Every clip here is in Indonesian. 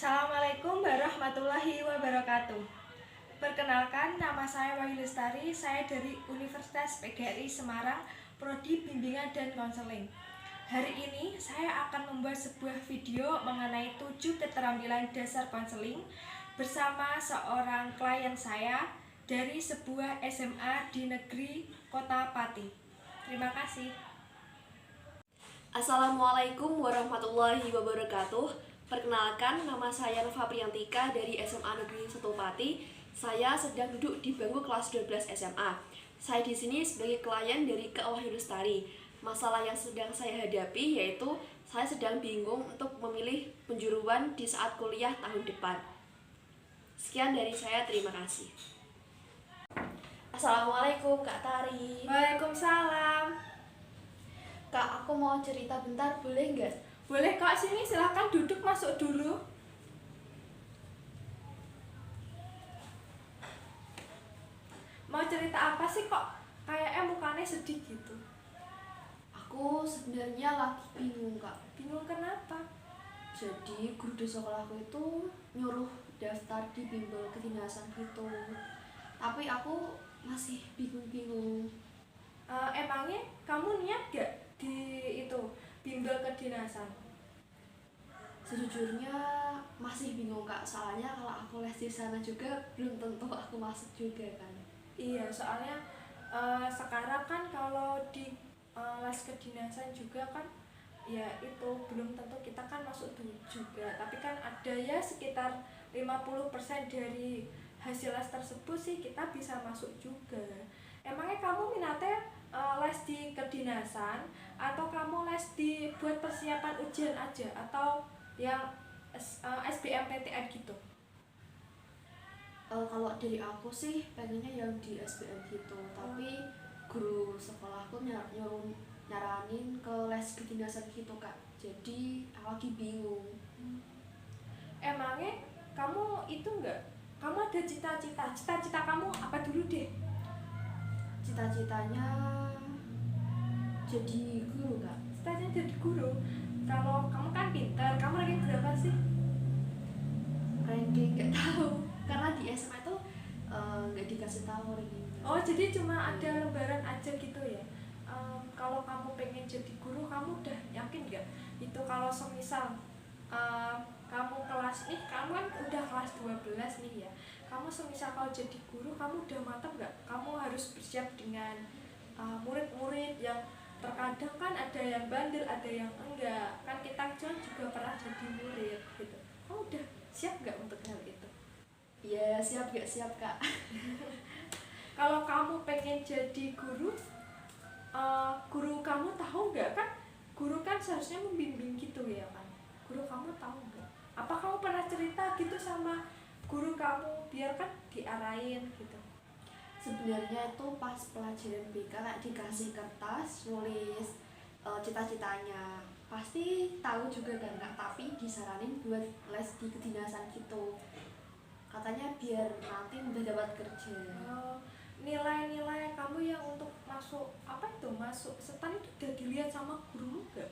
Assalamualaikum warahmatullahi wabarakatuh. Perkenalkan, nama saya Wahyu Lestari. Saya dari Universitas PGRI Semarang, Prodi Bimbingan dan Konseling. Hari ini saya akan membuat sebuah video mengenai 7 keterampilan dasar konseling bersama seorang klien saya dari sebuah SMA di negeri Kota Pati. Terima kasih. Assalamualaikum warahmatullahi wabarakatuh. Perkenalkan, nama saya Nova Priyantika dari SMA Negeri 1 Pati. Saya sedang duduk di bangku kelas 12 SMA. Saya di sini sebagai klien dari Kak Wahyu Lestari. Masalah yang sedang saya hadapi yaitu saya sedang bingung untuk memilih penjuruan di saat kuliah tahun depan. Sekian dari saya, terima kasih. Assalamualaikum Kak Tari. Waalaikumsalam. Kak, aku mau cerita bentar, boleh nggak? Boleh Kak, sini silahkan duduk, masuk dulu. Mau cerita apa sih kok kayaknya mukanya sedih gitu? Aku sebenarnya lagi bingung, Kak. Bingung kenapa? Jadi guru di sekolahku itu nyuruh daftar di bimbel kedinasan gitu. Tapi aku masih bingung-bingung. Emangnya kamu niat gak di itu bimbel kedinasan? Sejujurnya masih bingung, Kak. Soalnya kalau aku les di sana juga belum tentu aku masuk juga kan. Iya, soalnya sekarang kan kalau di les kedinasan juga kan ya itu belum tentu kita kan masuk juga, tapi kan ada ya sekitar 50% dari hasil les tersebut sih kita bisa masuk juga. Emangnya kamu minatnya les di kedinasan atau kamu les di buat persiapan ujian aja atau yang SBMPTN gitu? Kalau dari aku sih pengennya yang di SBM gitu, tapi guru sekolahku nyaranin ke les kedinasan gitu, Kak. Jadi aku lagi bingung. Emangnya kamu itu enggak? Kamu ada cita-cita kamu apa dulu deh? Cita-citanya jadi guru, Kak. Cita-citanya jadi guru. Kalau kamu kan pintar, kamu ranking berapa sih? Ranking nggak tahu, karena di SMA itu nggak dikasih tahu ranking. Oh, jadi cuma ada lembaran aja gitu ya? Kalau kamu pengen jadi guru, kamu udah yakin nggak? Itu kalau semisal kamu kelas nih, kamu kan udah kelas 12 nih ya. Kamu semisal kalau jadi guru, kamu udah mantap nggak? Kamu harus bersiap dengan murid-murid yang terkadang kan ada yang bandel, ada yang enggak. Kan kita juga pernah jadi murid gitu. Kamu udah siap nggak untuk hal itu? Ya, siap gak siap, Kak. Kalau kamu pengen jadi guru, guru kamu tahu nggak kan? Guru kan seharusnya membimbing gitu ya kan? Guru kamu tahu nggak? Apa kamu pernah cerita gitu sama guru kamu biar kan diarahin gitu? Sebenarnya itu pas pelajaran BK kayak dikasih kertas nulis cita-citanya, pasti tahu juga kan, Kak, tapi disaranin buat les di kedinasan gitu, katanya biar nanti udah dapat kerja. Nilai-nilai kamu yang untuk masuk apa itu masuk STAN itu udah dilihat sama guru nggak?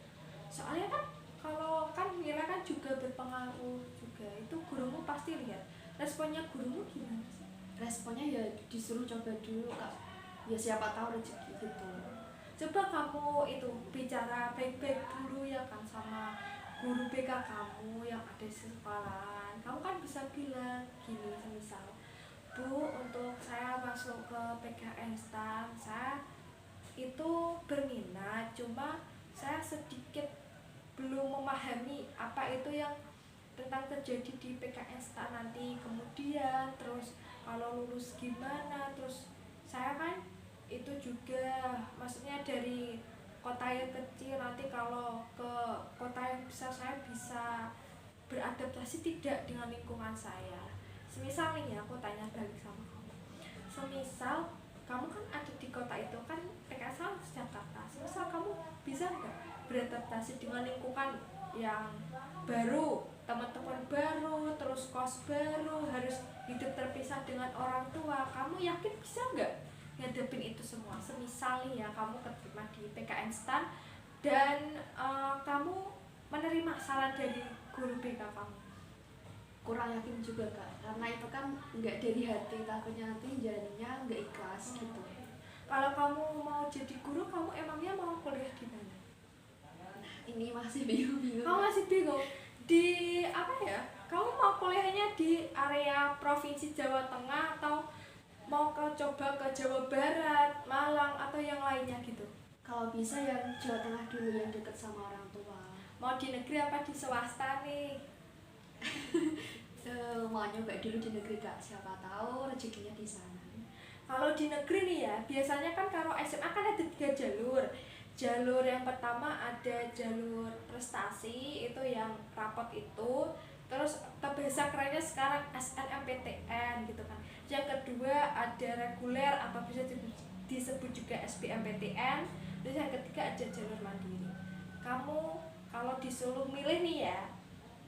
Soalnya kan kalau kan nilai kan juga berpengaruh juga, itu gurumu pasti lihat. Responnya gurumu gimana sih? Responnya ya disuruh coba dulu, Kak, ya siapa tahu rezeki gitu. Coba kamu itu bicara baik-baik dulu ya kan sama guru BK kamu yang ada di sekolahan. Kamu kan bisa bilang gini, semisal, Bu, untuk saya masuk ke PKN STAN, saya itu berminat, cuma saya sedikit belum memahami apa itu yang tentang terjadi di PKN STAN nanti, kemudian terus kalau lulus gimana, terus saya kan itu juga maksudnya dari kota yang kecil, nanti kalau ke kota yang besar saya bisa beradaptasi tidak dengan lingkungan saya. Semisal nih ya, aku tanya balik sama kamu, semisal kamu kan ada di kota itu kan PKN Jakarta, semisal kamu bisa nggak beradaptasi dengan lingkungan yang baru, teman-teman baru, terus kos baru, harus hidup terpisah dengan orang tua, kamu yakin bisa nggak ngadepin itu semua? Semisal nih ya, kamu keterima di PKN STAN dan kamu menerima saran dari guru BK kamu. kurang yakin juga kak, karena itu kan nggak dari hati, takutnya nanti jadinya nggak ikhlas gitu. Kalau kamu mau jadi guru, kamu emangnya mau kuliah di mana? Ini masih bingung-bingung. Kamu masih bingung di apa ya? Kamu mau kuliahnya di area provinsi Jawa Tengah atau mau coba ke Jawa Barat, Malang atau yang lainnya gitu? Kalau bisa yang Jawa Tengah dulu, yang deket sama orang tua. Mau di negeri apa di swasta nih? Mau nyoba dulu di negeri kak, siapa tahu rezekinya di sana. Kalau di negeri nih ya, biasanya kan kalau SMA kan ada 3 jalur. Jalur yang pertama ada jalur prestasi, itu yang rapot itu. Terus bahasa kerennya sekarang SNMPTN gitu kan. Yang kedua ada reguler atau bisa disebut juga SBMPTN. Terus yang ketiga ada jalur mandiri. Kamu kalau disuruh milih nih ya,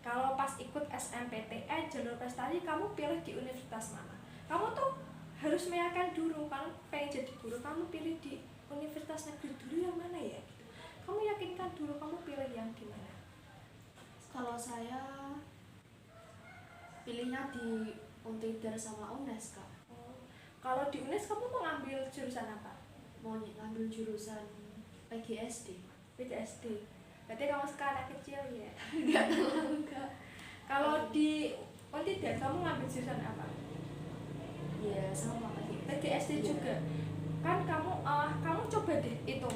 kalau pas ikut SNMPTN jalur prestasi, kamu pilih di universitas mana? Kamu tuh harus meyakinkan dulu, kalau pengen jadi guru kamu pilih di universitas negeri dulu yang mana ya gitu. Kamu yakinkan dulu kamu pilih yang di mana. Kalau saya pilihnya di Untidar sama UNES kak. Kalau di UNES kamu mau ngambil jurusan apa? Mau ngambil jurusan PGSD. PGSD. Berarti kamu sekarang anak kecil ya? Enggak tahu kak. Kalau di Untidar kamu ngambil jurusan apa? Iya sama PGSD juga. Kan kamu coba deh itu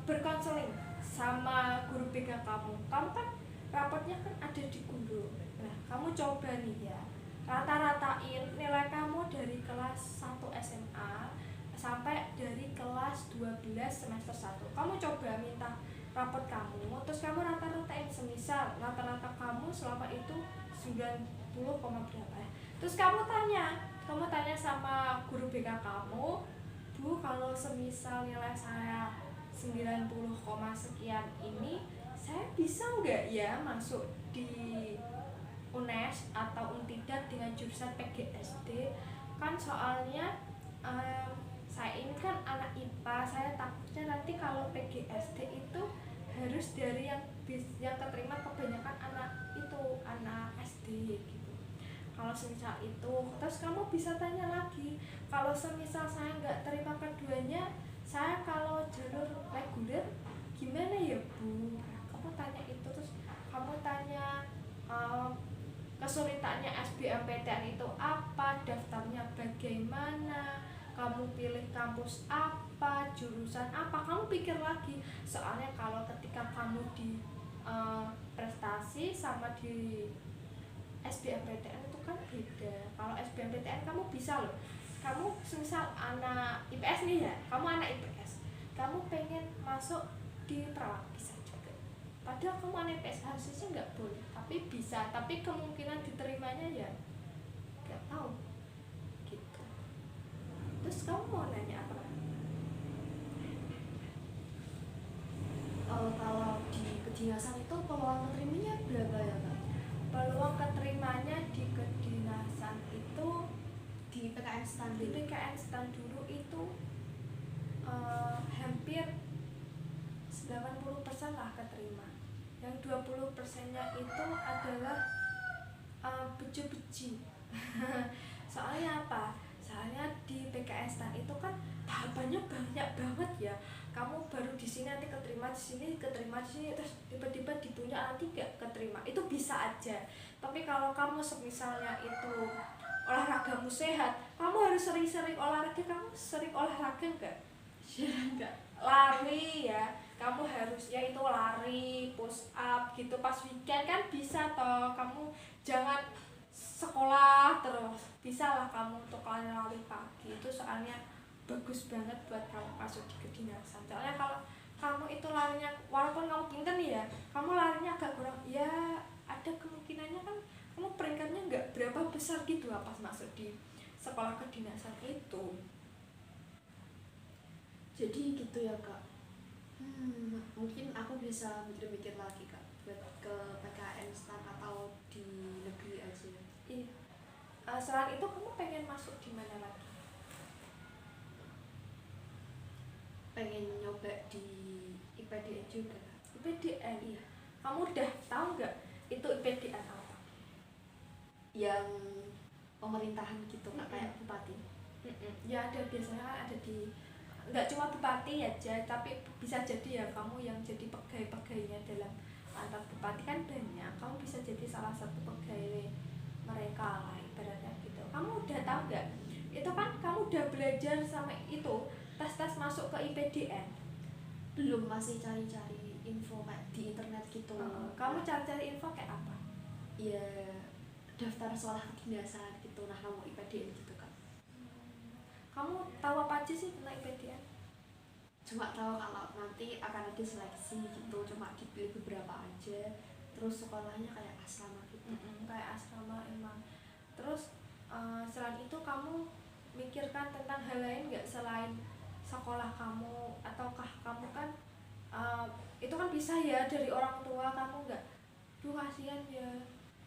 berkonseling sama guru BK kamu. Kamu kan rapotnya kan ada di Gundul. Nah, kamu coba nih ya, rata-ratain nilai kamu dari kelas 1 SMA sampai dari kelas 12 semester 1. Kamu coba minta rapot kamu, terus kamu rata-ratain, semisal rata-rata kamu selama itu 90, berapa ya. Terus kamu tanya sama guru BK kamu, Bu, kalau semisal nilai saya 90, sekian ini, saya bisa nggak ya masuk di UNES atau Untidar dengan jurusan PGSD? Kan soalnya saya ini kan anak IPA, saya takutnya nanti kalau PGSD itu harus dari yang keterima kebanyakan anak SD gitu. Kalau semisal itu, terus kamu bisa tanya lagi, kalau semisal saya nggak terima keduanya, saya kalau jalur reguler gimana ya Bu? Kamu tanya itu, terus kamu tanya kesulitannya SBMPTN itu apa, daftarnya bagaimana, kamu pilih kampus apa, jurusan apa, kamu pikir lagi. Soalnya kalau ketika kamu di prestasi sama di SBMPTN itu kan beda. Kalau SBMPTN kamu bisa loh, kamu misal anak IPS nih ya, kamu anak IPS, kamu pengen masuk di perawat, bisa juga. Padahal kamu anak IPS harusnya nggak boleh, tapi bisa. Tapi kemungkinan diterimanya ya nggak tahu gitu. Terus kamu mau nanya apa? Kalau di kedinasan itu peluang keterimanya berapa ya kak? Peluang keterimanya di kedinasan itu Di PKN stand di PKN stand dulu itu hampir 90% lah keterima. Yang 20%-nya itu adalah beji-beji. Soalnya apa? Soalnya di PKN stand itu kan tahapannya banyak banget ya. Kamu baru di sini nanti keterima di sini, keterima di sini, terus tiba-tiba di punya nanti gak keterima. Itu bisa aja. Tapi kalau kamu misalnya itu olahragamu sehat, kamu harus sering-sering olahraga. Kamu sering olahraga enggak? enggak. Lari ya, kamu harus ya itu lari, push up gitu pas weekend kan bisa toh. Kamu jangan sekolah terus, bisa lah kamu untuk lari-lari pagi. Itu soalnya bagus banget buat kamu masuk di kedinasan. Soalnya kalau kamu itu larinya, walaupun kamu pinter nih ya, kamu larinya agak kurang, ya ada kemungkinannya kan kamu peringkatnya nggak berapa besar gitu lah pas masuk di sekolah kedinasan itu. Jadi gitu ya kak. Mungkin aku bisa mikir-mikir lagi kak, buat ke PKN stand atau di negeri aja. Iya. Selain itu kamu pengen masuk di mana lagi? Pengen nyoba di IPDN juga. IPDN. Iya. Kamu udah tahu nggak itu IPDN apa? pemerintahan gitu, nggak kayak bupati. Ya ada, biasanya kan ada di, nggak cuma bupati aja, tapi bisa jadi ya kamu yang jadi pegawai-pegawainya dalam kantor bupati kan banyak, kamu bisa jadi salah satu pegawai mereka lah ibaratnya gitu. Kamu udah tahu nggak, itu kan kamu udah belajar sama itu tes masuk ke IPDN? Belum, masih cari-cari info kayak di internet gitu. Kamu cari-cari info kayak apa? Ya daftar sekolah kedinasan gitu, nah kamu IPDN gitu kan. Kamu tahu apa aja sih tentang IPDN? Cuma tahu kalau nanti akan ada seleksi gitu, cuma dipilih beberapa aja, terus sekolahnya kayak asrama gitu. Kayak asrama emang. Terus selain itu kamu mikirkan tentang hal lain nggak selain sekolah kamu, ataukah kamu kan itu kan bisa ya dari orang tua, kamu nggak duh kasihan ya,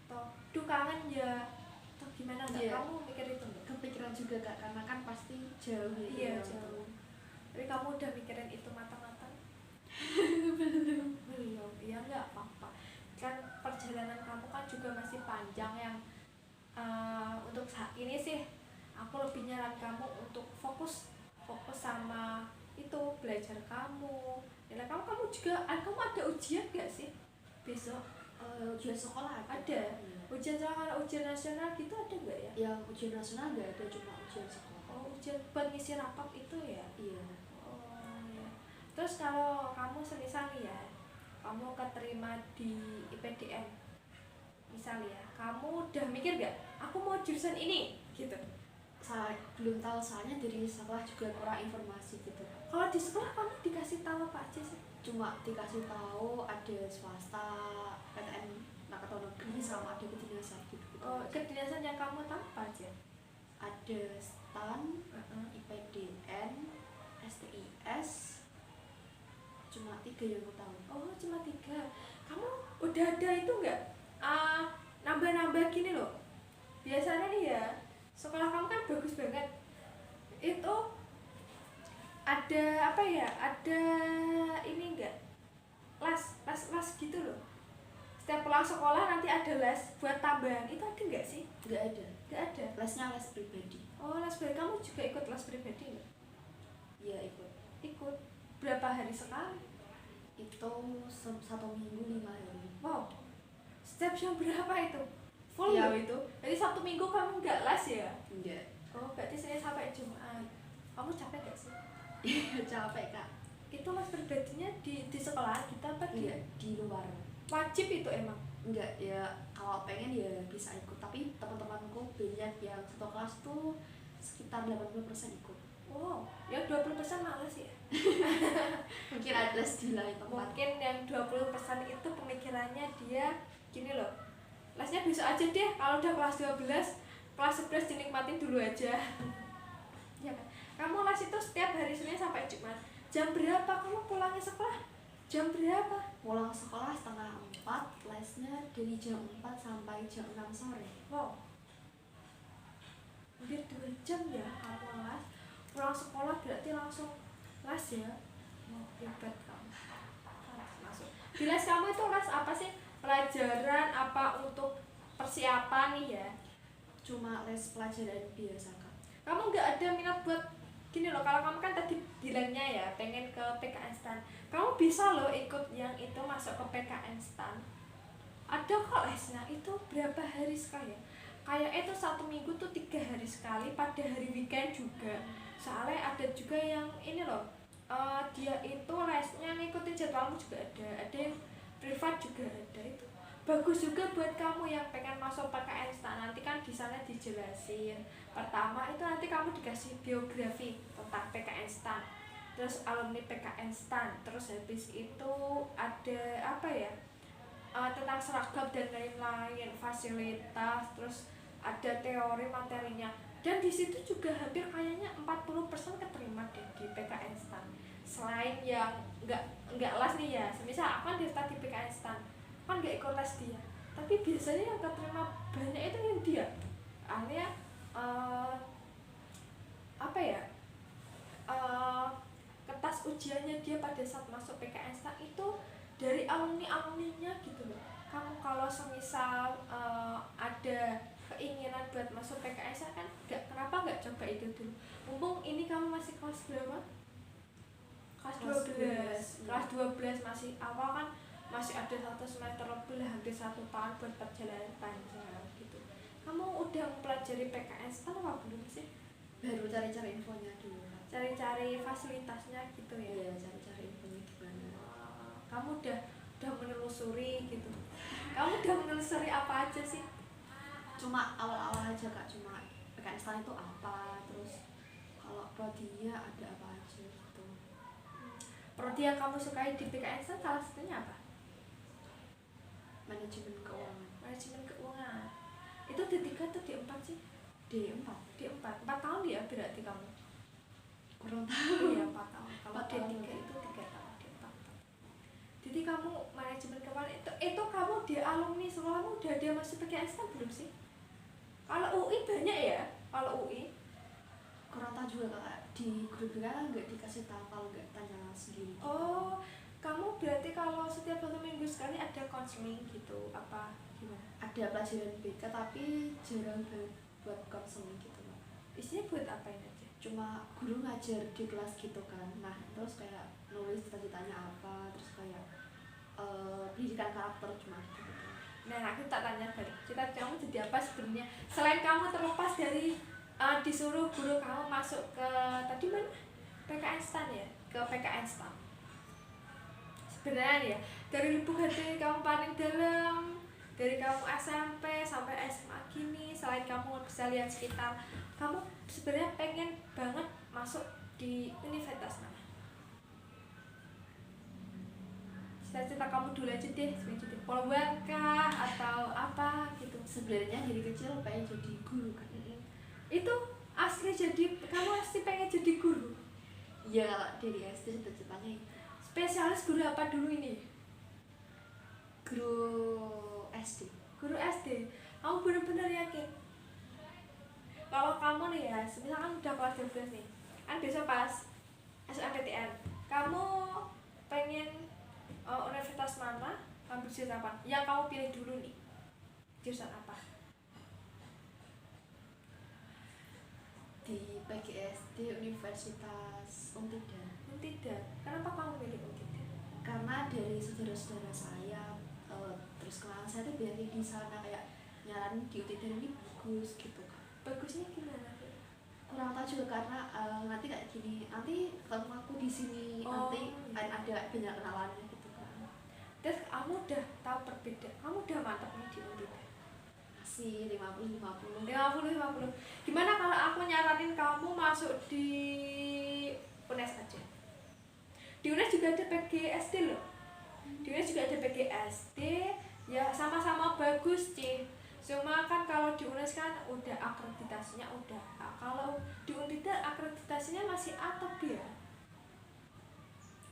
atau duh kangen ya, atau gimana nggak? Iya. Kamu mikir itu nggak? Kepikiran juga kak, karena kan pasti jauh ya. Iya jauh. Tapi kamu udah mikirin itu matang-matang? Belum. Ya nggak apa-apa, kan perjalanan kamu kan juga masih panjang. Yang untuk saat ini sih aku lebih nyaran kamu untuk fokus sama itu, belajar kamu, nilai kamu juga. Kamu ada ujian gak sih besok? Ujian sekolah Ada. Ujian sekolah, ujian nasional gitu ada nggak ya? Yang ujian nasional nggak ada, cuma ujian sekolah. Oh, ujian buat ngisi rapat itu ya? Iya. Oh ya. Terus kalau kamu semisal nih ya, kamu keterima di IPDN, misal ya, kamu udah mikir gak aku mau jurusan ini gitu? Saya belum tahu, soalnya dari sekolah juga kurang informasi gitu. Kalau di sekolah kamu dikasih tahu apa aja sih? Cuma dikasih tahu ada swasta, PTN atau negeri, sama ada kedinasan gitu. Oh, kedinasan yang kamu tahu apa aja? Ada STAN, IPDN, STIS, cuma 3 yang aku tahu. Oh, cuma 3. Kamu udah ada itu nggak? Nambah-nambah gini loh. Biasanya nih ya, sekolah kamu kan bagus banget. Itu ada apa ya? Ada ini enggak? Les gitu loh. Setiap pulang sekolah nanti ada les buat tambahan. Itu ada nggak sih? Nggak ada. Nggak ada. Lesnya les pribadi. Oh, les pribadi. Kamu juga ikut les pribadi nggak? Iya ikut. Ikut. Berapa hari sekali? Itu 1 minggu 5 hari. Wow. Setiap jam berapa itu? Full Iya. loh itu. Jadi 1 minggu kamu nggak les ya? Enggak. Oh, berarti Senin sampai Jumat. Kamu capek gak sih? Capek kak. Itu les pribadinya di sekolah kita apa di? Enggak, di luar. Wajib itu emang? Enggak, ya kalau pengen ya bisa ikut, tapi teman-temanku banyak yang satu kelas tuh sekitar 80% ikut. Wow, ya 20% males ya? Mungkin ada les di lain tempat. Mungkin yang 20% itu pemikirannya dia gini loh, lesnya besok aja deh, kalau udah kelas 12, kelas 11 dinikmatin dulu aja. Ya kan? Kamu les itu setiap hari Senin sampai Jumat. Jam berapa kamu pulangnya sekolah? Jam berapa? Pulang sekolah 3:30, lesnya dari jam 4 sampai jam 6 sore. Wow, hampir 2 jam ya kamu les. Pulang sekolah berarti langsung les ya? Mau hebat kamu. Masuk. Di les kamu itu les apa sih? Pelajaran apa untuk persiapan nih ya? Cuma les pelajaran biasa kak. Kamu nggak ada minat buat gini loh, kalau kamu kan tadi bilangnya ya pengen ke PKN STAN, kamu bisa loh ikut yang itu, masuk ke PKN STAN. Ada kok lesnya, itu berapa hari sekali ya? Kayak itu 1 minggu tuh 3 hari sekali, pada hari weekend juga. Soalnya ada juga yang ini loh, dia itu lesnya ngikutin jadwalmu juga ada yang privat juga ada. Itu bagus juga buat kamu yang pengen masuk PKN STAN. Nanti kan di sana dijelasin. Pertama itu nanti kamu dikasih biografi tentang PKN STAN, terus alumni PKN STAN, terus habis itu ada apa ya, tentang seragam dan lain-lain, fasilitas, terus ada teori materinya. Dan di situ juga hampir kayaknya 40% keterima deh di PKN STAN. Selain yang nggak les nih ya, semisal aku kan daftar di PKN STAN, kan nggak ikut les dia, tapi biasanya yang keterima banyak itu yang dia akhirnya apa ya, kertas ujiannya dia pada saat masuk PKN STAN itu dari alumninya gitu loh. Kamu kalau semisal ada keinginan buat masuk PKS kan kenapa nggak coba itu dulu, mumpung ini kamu masih kelas berapa? Kelas 12. Kelas 12 masih awal kan, masih ada 1 semester lebih lah, hampir 1 tahun buat perjalanan panjang gitu. Kamu udah mempelajari PKS kan apa belum sih? Baru cari-cari infonya dulu. Cari-cari fasilitasnya gitu ya? Iya, cari-cari infonya gimana. Kamu udah menelusuri gitu? Kamu udah menelusuri apa aja sih? Cuma awal-awal aja Kak, cuma PKS itu apa, terus kalau prodinya ada apa aja gitu. Prodi yang kamu sukai di PKS salah satunya apa? Manajemen keuangan. Manajemen keuangan. Itu D3 atau D4 sih? D4. D4. 4 tahun ya berarti kamu? Kurang tahu. Iya 4 tahun. Kalau 4 tahun. D3 itu 3 tahun, D4 tahun. Jadi kamu manajemen keuangan itu kamu di alumni sekolahmu udah ada masuk PKS kan belum sih? Kalau UI banyak ya? Kalau UI Kurang tahu juga Kak, di grup kan nggak dikasih tahu, kalau nggak tanya sendiri. Oh, kamu berarti kalau setiap 1 minggu sekali ada konseling gitu, apa gimana? Ada pelajaran BK tapi jarang buat konseling gitu Kak. Isinya buat apa ini aja? Cuma guru ngajar di kelas gitu kan, nah terus kayak nulis cita-citanya apa, terus kayak pendidikan karakter cuma gitu. Nah, aku tak tanya balik, cita-citamu jadi apa sebenarnya? Selain kamu terlepas dari disuruh guru kamu masuk ke tadi mana? PKN STAN ya? Ke PKN STAN. Sebenarnya ya, dari lubuk hati kamu paling dalam, dari kamu SMP sampai SMA gini, selain kamu bisa lihat sekitar, kamu sebenarnya pengen banget masuk di universitas mana? Cita-cita kamu dulu aja deh, sebagai Polwan kah atau apa gitu. Sebenarnya dari kecil pengen jadi guru kan. Itu asli, jadi kamu pasti pengen jadi guru? Iya, kalau dari SD cita-citanya Spesialis guru apa dulu ini? guru SD. Guru SD. Kamu benar-benar yakin? Kalau kamu nih ya, misalkan udah kelas 12 nih, kan besok pas SNMPTN, kamu pengen universitas mana, ambil jurusan apa? Yang kamu pilih dulu nih, jurusan apa? Di PGSD Universitas Untida. Untida. Kenapa kamu pilih Untida? Karena dari saudara-saudara saya, terus kenalan saya tuh banyak di sana, kayak nyaranin di Untida ini bagus gitu kan. Bagusnya gimana? Kurang tahu juga karena nanti kayak gini, nanti ketemu aku di sini, nanti ada banyak kenalannya gitu kan. Terus kamu udah tahu perbedaan, kamu udah mantap nih di Untida? Masih 50-50. Gimana kalau aku nyaranin kamu masuk di UNES aja? Di UNES juga ada PGSD loh. Di UNES juga ada PGSD, ya sama-sama bagus sih. Cuma kan kalau di UNES kan udah akreditasinya udah A. Kalau di Untida akreditasinya masih A atau B ya?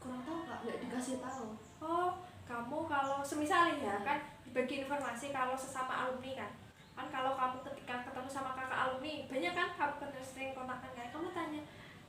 Kurang tahu Kak, nggak dikasih tahu. Oh, kamu kalau semisal ya kan dibagi informasi kalau sesama alumni kan kalau kamu ketika ketemu sama kakak alumni banyak kan kamu pernah sering kontakkan kan, kamu tanya,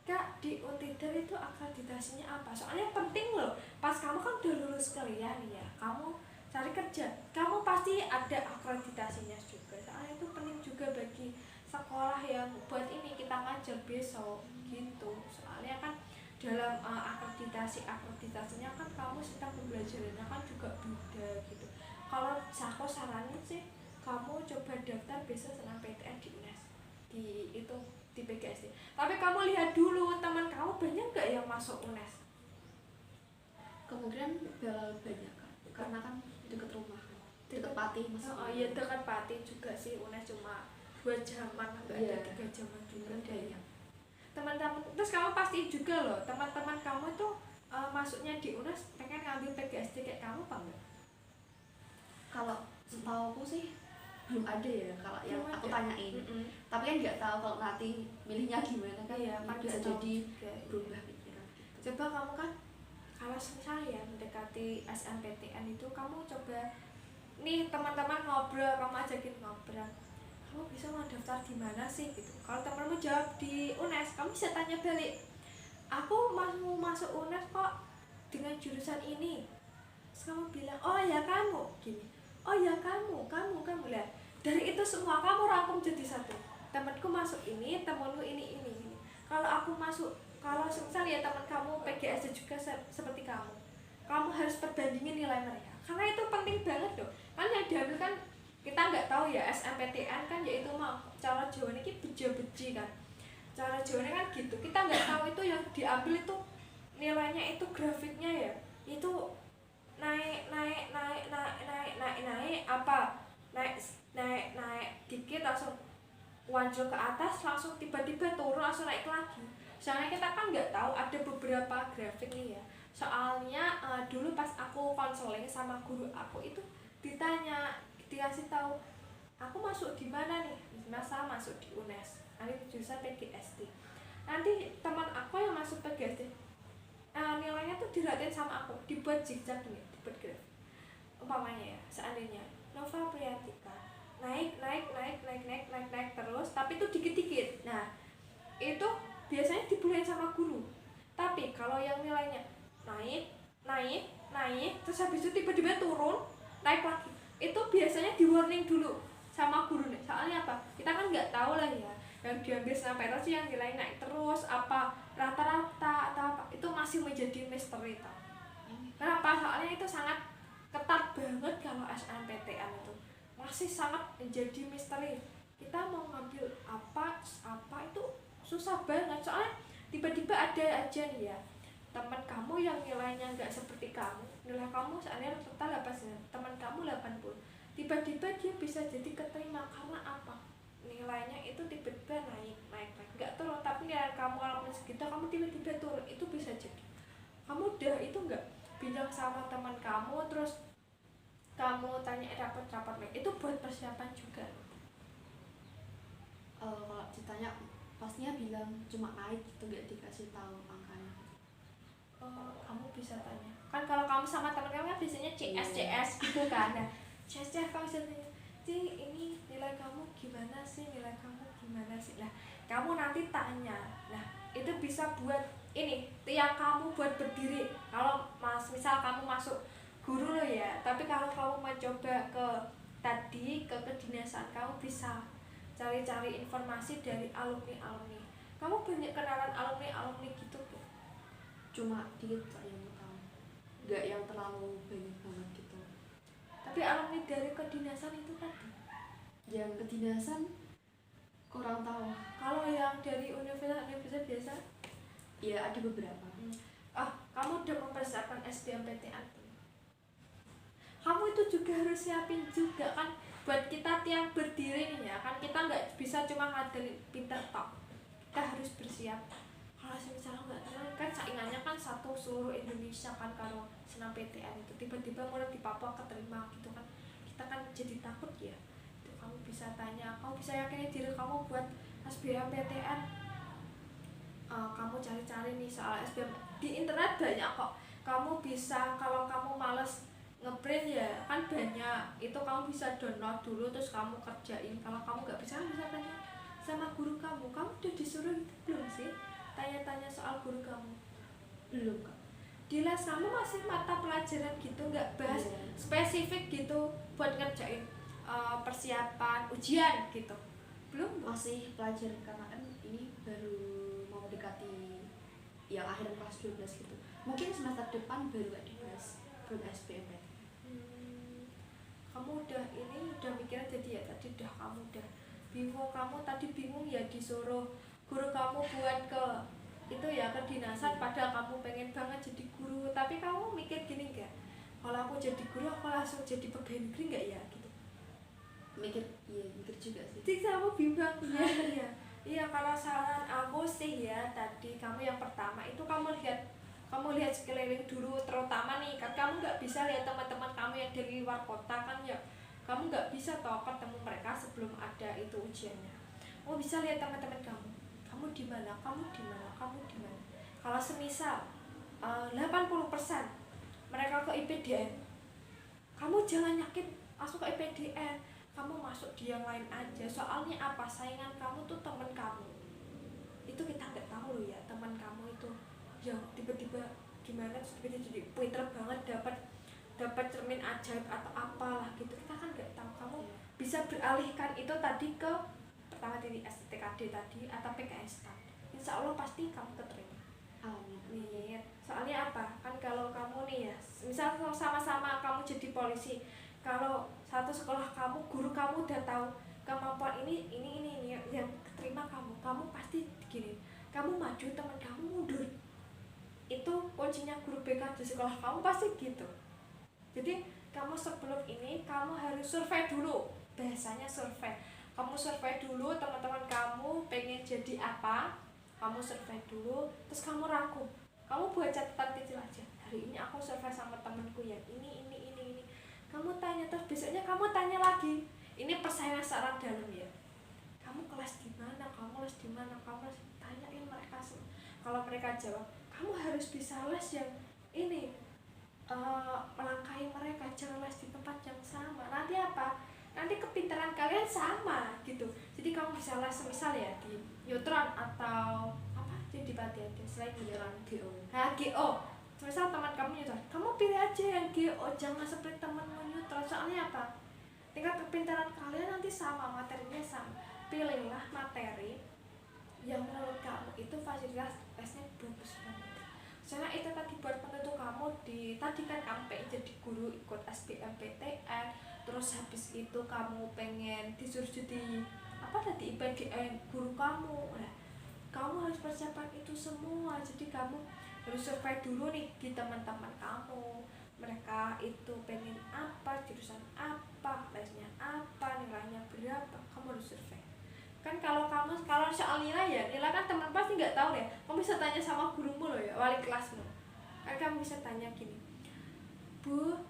Kak di Untida itu akreditasinya apa? Soalnya penting loh, pas kamu kan udah lulus kuliah nih ya, kamu cari kerja, kamu pasti ada akreditasinya juga. Soalnya itu penting juga bagi sekolah yang buat ini kita ngajar besok gitu. Soalnya kan dalam akreditasinya kan kamu sedang pembelajarannya kan juga beda gitu. Kalau aku saranin sih kamu coba daftar besok SNMPTN di UNES, di PGSD. Tapi kamu lihat dulu teman kamu banyak nggak yang masuk UNES? Kemungkinan bakal banyak Kak, karena kan deket rumah, deket Pati masuk. Oh iya, dekat Pati juga sih UNES, cuma 2 jaman, nggak ada 3 jaman juga deh. Teman-teman, terus kamu pasti juga loh teman-teman kamu itu masuknya di UNES pengen ngambil PGSD kayak kamu apa enggak? Kalau setahu aku sih belum ada ya, kalau yang aku tanyain. Tapi kan nggak tahu kalau nanti milihnya gimana kan, iya, kan bisa tahu jadi juga, berubah pikiran gitu. Coba kamu kan kalau misalnya mendekati SNMPTN itu kamu coba nih teman-teman ngobrol, kamu ajakin ngobrol, kamu bisa mau daftar di mana sih gitu. Kalau temanmu jawab di UNES, kamu bisa tanya balik, aku mau masuk UNES kok dengan jurusan ini. Terus kamu bilang, oh ya kamu gini, oh ya kamu lah Dari itu semua kamu rangkum jadi satu. Temanku masuk ini, temanku ini. Kalau aku masuk, kalau misal ya teman kamu PGS juga seperti kamu harus perbandingin nilai mereka. Karena itu penting banget loh. Kan yang diambil kan kita nggak tahu ya, SMPTN kan yaitu mah cara Jawa ini beja-beji kan. Cara Jawa kan gitu. Kita nggak tahu itu yang diambil itu nilainya itu grafiknya ya. Itu naik apa? Naik dikit langsung wanjul ke atas, langsung tiba-tiba turun langsung naik lagi. Soalnya kita kan nggak tahu, ada beberapa grafik nih ya. Soalnya dulu pas aku konseling sama guru aku itu dikasih tahu aku masuk di mana nih, masa masuk di UNES, nanti jurusan PGSD. Nanti teman aku yang masuk PGSD nilainya tuh diratain sama aku, dibuat zigzag nih, dibuat grafik. Umpamanya ya, seandainya Nova Priyantika naik terus, tapi itu dikit-dikit. Nah, itu biasanya dibulain sama guru. Tapi kalau yang nilainya naik terus habis itu tiba-tiba turun, naik lagi, itu biasanya di warning dulu sama guru nih. Soalnya apa? Kita kan nggak tahu lah ya, yang diambil sampai terus yang nilai naik terus apa rata-rata atau apa, itu masih menjadi misteri tau. Kenapa? Soalnya itu sangat ketat banget. Kalau SNMPTN itu masih sangat menjadi misteri. Kita mau ngambil apa itu susah banget. Soalnya tiba-tiba ada aja nih ya, teman kamu yang nilainya nggak seperti kamu, nilai kamu seandainya total 89, teman kamu 80, tiba-tiba dia bisa jadi keterima. Karena apa? Nilainya itu tiba-tiba naik nggak turun, tapi nilai kamu walaupun segitu kamu tiba-tiba turun, itu bisa jadi kamu udah itu nggak bilang sama teman kamu, terus kamu tanya rapat itu buat persiapan juga. Kalau ditanya pastinya bilang cuma naik gitu, nggak dikasih tahu angkanya. Kamu bisa tanya kan, kalau kamu sama teman kamu kan biasanya CS gitu kan. Nah, CS kamu bisa tanya, ini nilai kamu gimana sih, nah kamu nanti tanya. Nah itu bisa buat ini tiang kamu buat berdiri. Kalau misal kamu masuk guru lo ya, tapi kalau kamu mau coba ke kedinasan, kamu bisa cari-cari informasi dari alumni. Kamu banyak kenalan alumni gitu tuh? Cuma dikit kok yang tahu, nggak yang terlalu banyak banget gitu. Tapi alumni dari kedinasan itu tadi, yang kedinasan kurang tahu. Kalau yang dari universitas biasa ya ada beberapa. Kamu udah mempersiapkan SBMPTN? Kamu itu juga harus siapin juga kan, buat kita tiang berdiri nih ya kan. Kita nggak bisa cuma ngadelin pinter tok, kita harus bersiap. Kalau misalnya nggak kenal kan, saingannya kan satu seluruh Indonesia kan. Kalau senam PTN itu tiba-tiba mulai di Papua keterima gitu kan, kita kan jadi takut ya. Itu kamu bisa tanya, kamu bisa yakinin diri kamu buat SBMPTN. Kamu cari-cari nih soal SBM di internet banyak kok. Kamu bisa, kalau kamu males ngeprint ya kan banyak, itu kamu bisa download dulu terus kamu kerjain. Kalau kamu nggak bisa tanya sama guru kamu. Kamu udah disuruh itu belum sih, tanya-tanya soal guru kamu? Belum kak. Di les kamu masih mata pelajaran gitu, nggak bahas spesifik gitu buat ngerjain persiapan ujian gitu? Belum? Masih pelajaran karena kan ini baru mau mendekati yang akhir kelas 12 gitu. Mungkin semester depan baru gak dibahas, belum SBM. Kamu udah mikirnya jadi ya tadi kamu udah bingung. Kamu tadi bingung ya, disuruh guru kamu buat ke itu ya kedinasan, padahal kamu pengen banget jadi guru. Tapi kamu mikir gini enggak, kalau aku jadi guru aku langsung jadi pegawai negeri enggak ya gitu? Mikir juga sih. Jadi kamu bimbang ya. Iya, kalau saran aku sih ya tadi, kamu yang pertama itu kamu lihat sekeliling dulu, terutama nih kan kamu nggak bisa lihat teman-teman kamu yang dari luar kota kan ya. Kamu nggak bisa ketemu mereka sebelum ada itu ujiannya. Kamu bisa lihat teman-teman kamu di mana. Kalau semisal 80% mereka ke IPDN, kamu jangan yakin masuk ke IPDN, kamu masuk di yang lain aja. Soalnya apa, saingan kamu tuh teman kamu itu, kita nggak tahu loh ya, teman kamu itu yang tiba-tiba gimana, tiba-tiba jadi pinter banget, dapat cermin ajaib atau apalah gitu, kita kan nggak tahu. Kamu bisa beralihkan itu tadi ke pertama tadi STKD tadi atau PKS kan, insya Allah pasti kamu keterima. Amin. Soalnya apa kan, kalau kamu nih ya misal sama-sama kamu jadi polisi, kalau satu sekolah kamu guru kamu udah tahu kemampuan ini yang keterima kamu pasti gini, kamu maju teman kamu mundur. Itu kuncinya guru BK di sekolah kamu pasti gitu. Jadi kamu sebelum ini kamu harus survei dulu, bahasanya survei. Kamu survei dulu teman-teman kamu pengen jadi apa, kamu survei dulu, terus kamu rangkum, kamu buat catatan kecil aja, hari ini aku survei sama temenku yang ini, kamu tanya, terus besoknya kamu tanya lagi. Ini persaingan secara dalam ya, kamu kelas di mana, kamu les di mana, kamu les, tanyain mereka semua. Kalau mereka jawab, kamu harus bisa les yang ini, melangkahi mereka, jangan les di tempat yang sama. Nanti apa? Nanti kepintaran kalian sama gitu. Jadi kamu bisa les misal ya di Neutron atau apa jadi Pati selain Neutron GO. Nah GO, misal teman kamu Neutron, kamu pilih aja yang GO, jangan seperti temanmu Neutron. Soalnya apa? Tingkat kepintaran kalian nanti sama, materinya sama. Pilihlah materi yang menurut kamu itu fasilitas lesnya bagus banget. Soalnya itu tadi buat penentu kamu di tadi kan kamu pengen jadi guru, ikut SBMPTN, terus habis itu kamu pengen disuruh jadi apa tadi IPDN guru kamu. Nah, kamu harus persiapan itu semua. Jadi kamu harus survei dulu nih di teman-teman kamu, mereka itu pengen apa, jurusan apa, lesnya apa, nilainya berapa, kamu harus survei. Kan kalau soal nilai ya, nilai kan teman pasti nggak tahu ya, kamu bisa tanya sama gurumu loh ya, wali kelasmu. Kan kamu bisa tanya gini, Bu,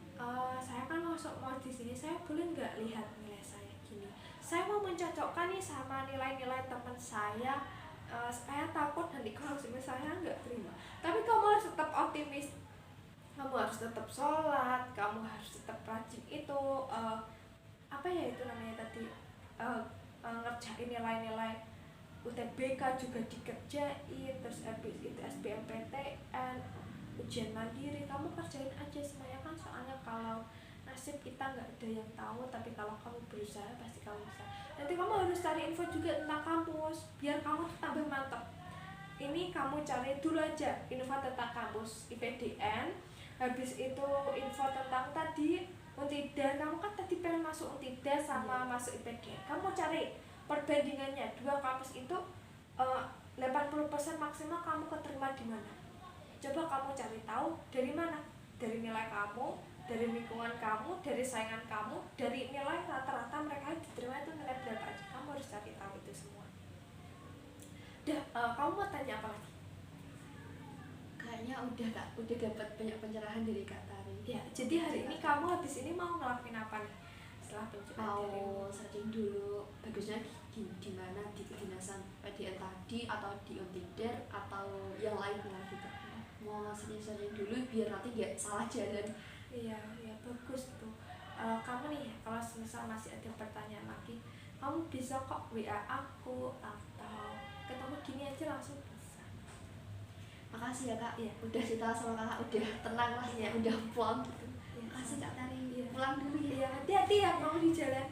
saya kan mau di sini, saya boleh nggak lihat nilai saya gini, saya mau mencocokkan nih sama nilai-nilai teman saya, saya takut nanti kalau saya nggak terima. Tapi kamu harus tetap optimis, kamu harus tetap sholat, kamu harus tetap rajin itu, apa ya itu namanya tadi, ngerjain nilai-nilai UTBK juga dikerjain, terus habis itu SBMPTN, ujian mandiri, kamu kerjain aja semuanya kan. Soalnya kalau nasib kita nggak ada yang tahu, tapi kalau kamu berusaha pasti kamu bisa. Nanti kamu harus cari info juga tentang kampus biar kamu tuh tambah mantap. Ini kamu cari dulu aja info tentang kampus IPDN, habis itu info tentang tadi Untida, kamu kan tadi pengen masuk Untida sama masuk IPDN, kamu cari perbandingannya dua kampus itu, 80% maksimal kamu keterima di mana. Coba kamu cari tahu dari mana, dari nilai kamu, dari lingkungan kamu, dari saingan kamu, dari nilai rata-rata mereka diterima itu nilai berapa aja, kamu harus cari tahu itu semua. Kamu mau tanya apa lagi? Kayaknya udah Kak, udah dapat banyak pencerahan dari Kak Tari. Ya, jadi hari ini kamu habis ini mau ngelakuin apa nih? Setelah pencerahan dari Mau searching dulu bagusnya di mana, di kedinasan PDN tadi atau di Untider atau yang lainnya gitu. Mau searching dulu biar nanti nggak salah jalan. Iya, bagus tuh. Kamu nih, kalau misal masih ada pertanyaan lagi, kamu bisa kok WA aku atau ketemu gini aja langsung bisa. Makasih ya Kak, ya udah cerita sama Kakak, udah tenang lah ya, udah plong gitu. Ya, Makasih Kak Tari, ya. pulang dulu ya. Iya, hati-hati ya kamu di jalan.